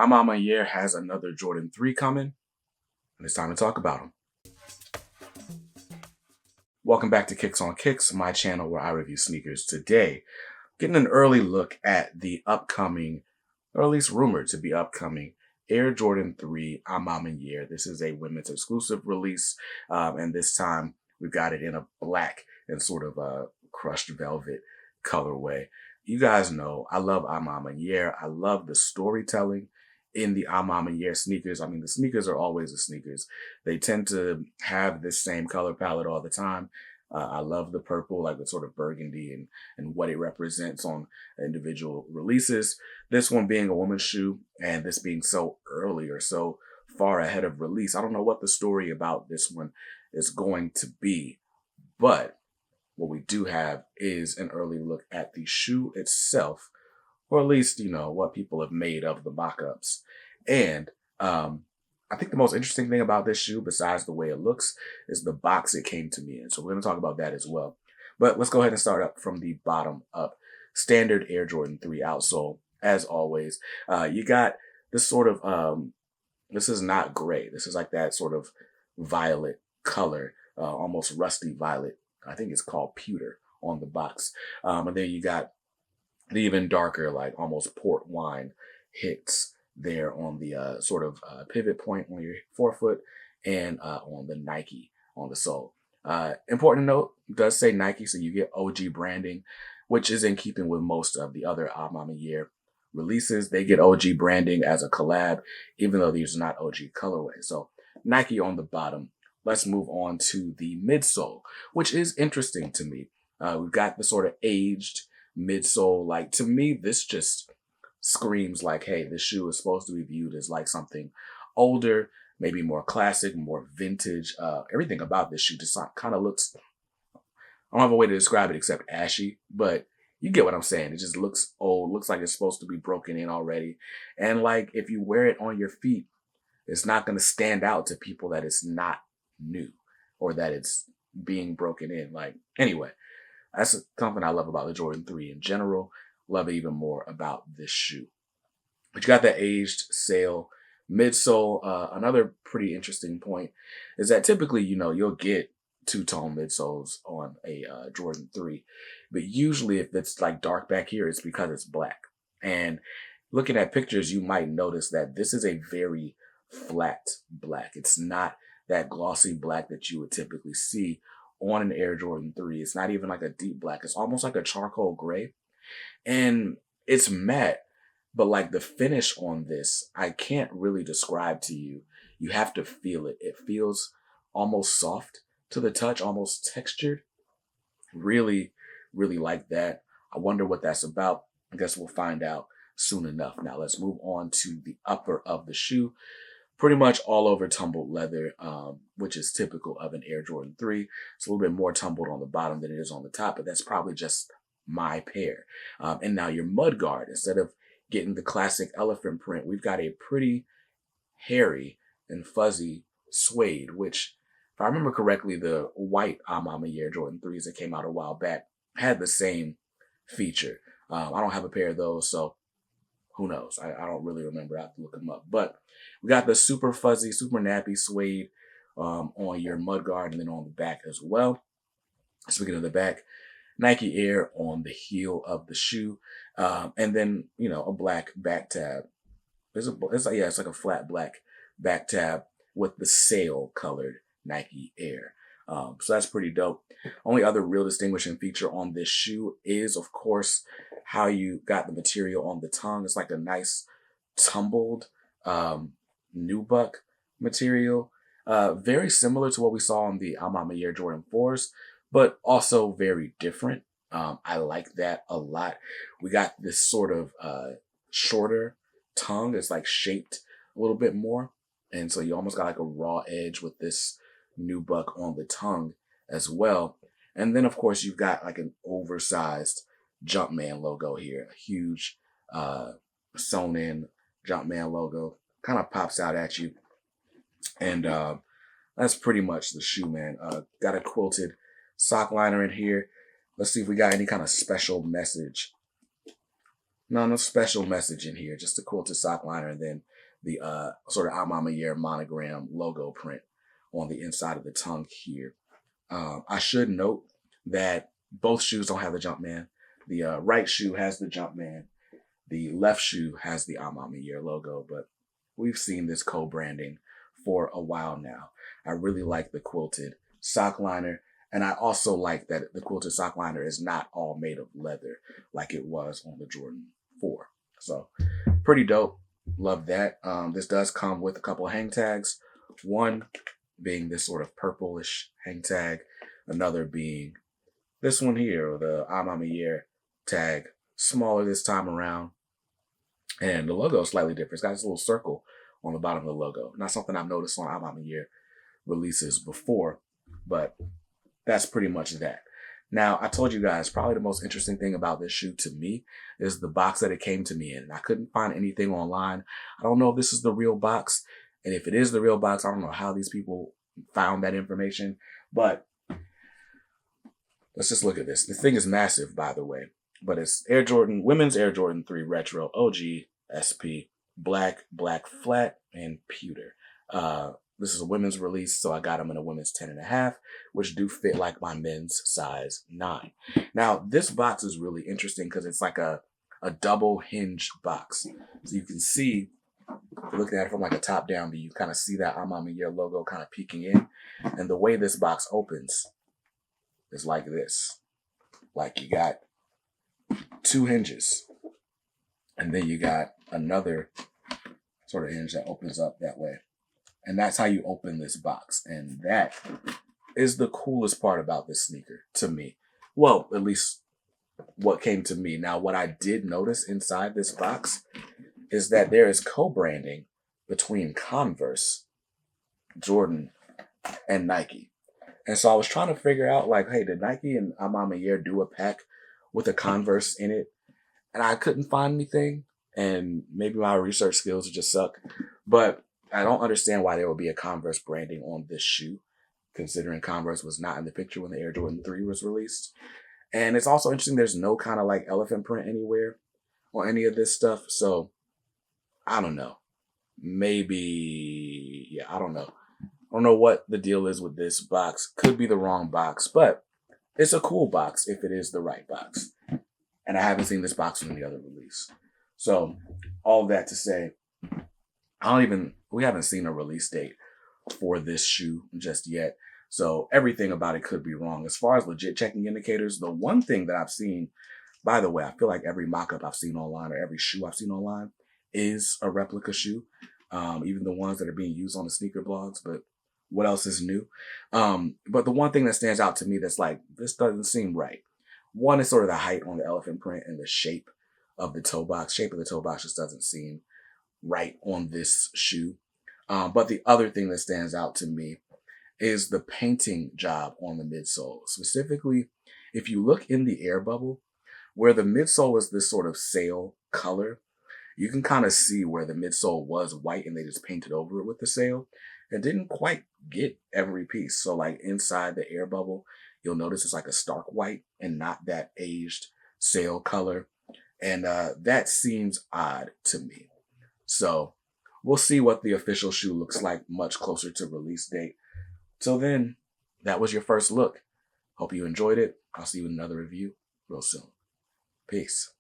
A Ma Maniere has another Jordan 3 coming, and it's time to talk about them. Welcome back to Kicks on Kicks, my channel where I review sneakers. Today, getting an early look at the upcoming, or at least rumored to be upcoming, Air Jordan 3 A Ma Maniere. This is a women's exclusive release, and this time we've got it in a black and sort of a crushed velvet colorway. You guys know I love A Ma Maniere. I love the storytelling in the A Ma Maniere sneakers. I mean, the sneakers are always the sneakers. They tend to have this same color palette all the time. I love the purple, like the sort of burgundy and what it represents on individual releases. This one being a woman's shoe and this being so early or so far ahead of release. I don't know what the story about this one is going to be, but what we do have is an early look at the shoe itself, or at least, you know, what people have made of the mock-ups. And I think the most interesting thing about this shoe, besides the way it looks, is the box it came to me in. So we're going to talk about that as well. But let's go ahead and start up from the bottom up. Standard Air Jordan 3 outsole, as always. You got this sort of, this is not gray. This is like that sort of violet color, almost rusty violet. I think it's called Pewter on the box. And then you got the even darker, like almost port wine hits there on the sort of pivot point on your forefoot and on the Nike on the sole. Important to note, it does say Nike, so you get OG branding, which is in keeping with most of the other A Ma Maniere releases. They get OG branding as a collab, even though these are not OG colorways. So Nike on the bottom. Let's move on to the midsole, which is interesting to me. We've got the sort of aged midsole. Like, to me, this just screams like, hey, this shoe is supposed to be viewed as like something older, maybe more classic, more vintage. Everything about this shoe just kind of looks, I don't have a way to describe it except ashy, but you get what I'm saying. It just looks old, looks like it's supposed to be broken in already. And like, if you wear it on your feet, it's not going to stand out to people that it's not new or that it's being broken in. Like, anyway, that's something I love about the Jordan 3 in general. Love it even more about this shoe. But you got that aged sail midsole. Another pretty interesting point is that typically, you know, you'll get two-tone midsoles on a Jordan 3. But usually if it's like dark back here, it's because it's black. And looking at pictures, you might notice that this is a very flat black. It's not that glossy black that you would typically see on an Air Jordan 3. It's not even like a deep black. It's almost like a charcoal gray. And it's matte, but like the finish on this, I can't really describe to you. You have to feel it. It feels almost soft to the touch, almost textured. Really, really like that. I wonder what that's about. I guess we'll find out soon enough. Now let's move on to the upper of the shoe. Pretty much all over tumbled leather, which is typical of an Air Jordan 3. It's a little bit more tumbled on the bottom than it is on the top, but that's probably just my pair. And now your mud guard, instead of getting the classic elephant print, we've got a pretty hairy and fuzzy suede, which, if I remember correctly, the white A Ma Maniere Jordan 3s that came out a while back had the same feature. I don't have a pair of those, so who knows? I don't really remember. I have to look them up. But we got the super fuzzy, super nappy suede on your mudguard and then on the back as well. Speaking of the back, Nike Air on the heel of the shoe. And then, you know, a black back tab. It's like a flat black back tab with the sail colored Nike Air. So that's pretty dope. Only other real distinguishing feature on this shoe is, of course, how you got the material on the tongue. It's like a nice tumbled nubuck material. Very similar to what we saw on the A Ma Maniere Jordan 4s, but also very different. I like that a lot. We got this sort of shorter tongue. It's like shaped a little bit more. And so you almost got like a raw edge with this nubuck on the tongue as well. And then, of course, you've got like an oversized Jumpman logo here. A huge sewn in Jumpman logo. Kind of pops out at you. And that's pretty much the shoe, man. Got a quilted sock liner in here. Let's see if we got any kind of special message No special message in here, just the quilted sock liner and then the sort of A Ma Maniere monogram logo print on the inside of the tongue here. I should note that both shoes don't have the Jumpman. The right shoe has the Jumpman. The left shoe has the A Ma Maniere logo, but we've seen this co-branding for a while now. I really like the quilted sock liner, and I also like that the quilted sock liner is not all made of leather like it was on the Jordan 4. So pretty dope. Love that. This does come with a couple of hang tags. One being this sort of purplish hang tag. Another being this one here, the A Ma Maniere tag, smaller this time around. And the logo is slightly different. It's got this little circle on the bottom of the logo. Not something I've noticed on A Ma Maniere releases before, but that's pretty much that. Now, I told you guys, probably the most interesting thing about this shoe to me is the box that it came to me in. I couldn't find anything online. I don't know if this is the real box. And if it is the real box, I don't know how these people found that information. But let's just look at this. The thing is massive, by the way. But it's Air Jordan, women's Air Jordan 3 Retro OG SP, black flat, and pewter. This is a women's release, so I got them in a women's 10.5, which do fit like my men's size 9. Now, this box is really interesting because it's like a double hinge box. So you can see, looking at it from like a top-down view, you kind of see that A Ma Maniere logo kind of peeking in. And the way this box opens is like this. Like you got 2 hinges, and then you got another sort of hinge that opens up that way. And that's how you open this box. And that is the coolest part about this sneaker to me. Well, at least what came to me. Now, what I did notice inside this box is that there is co-branding between Converse, Jordan, and Nike. And so I was trying to figure out, like, hey, did Nike and A Ma Maniere do a pack with a Converse in it? And I couldn't find anything. And maybe my research skills just suck. But I don't understand why there would be a Converse branding on this shoe, considering Converse was not in the picture when the Air Jordan 3 was released. And it's also interesting there's no kind of like elephant print anywhere on any of this stuff. So I don't know. Maybe, yeah, I don't know. I don't know what the deal is with this box. Could be the wrong box, but it's a cool box if it is the right box. And I haven't seen this box in any other release. So all that to say, we haven't seen a release date for this shoe just yet. So everything about it could be wrong. As far as legit checking indicators, the one thing that I've seen, by the way, I feel like every mock-up I've seen online or every shoe I've seen online is a replica shoe. Even the ones that are being used on the sneaker blogs, but what else is new? But the one thing that stands out to me that's like, this doesn't seem right. One is sort of the height on the elephant print and the shape of the toe box. Shape of the toe box just doesn't seem right on this shoe. But the other thing that stands out to me is the painting job on the midsole. Specifically, if you look in the air bubble, where the midsole is this sort of sail color, you can kind of see where the midsole was white and they just painted over it with the sail. It didn't quite get every piece. So like inside the air bubble, you'll notice it's like a stark white and not that aged sail color. And that seems odd to me. So we'll see what the official shoe looks like much closer to release date. Till then, that was your first look. Hope you enjoyed it. I'll see you in another review real soon. Peace.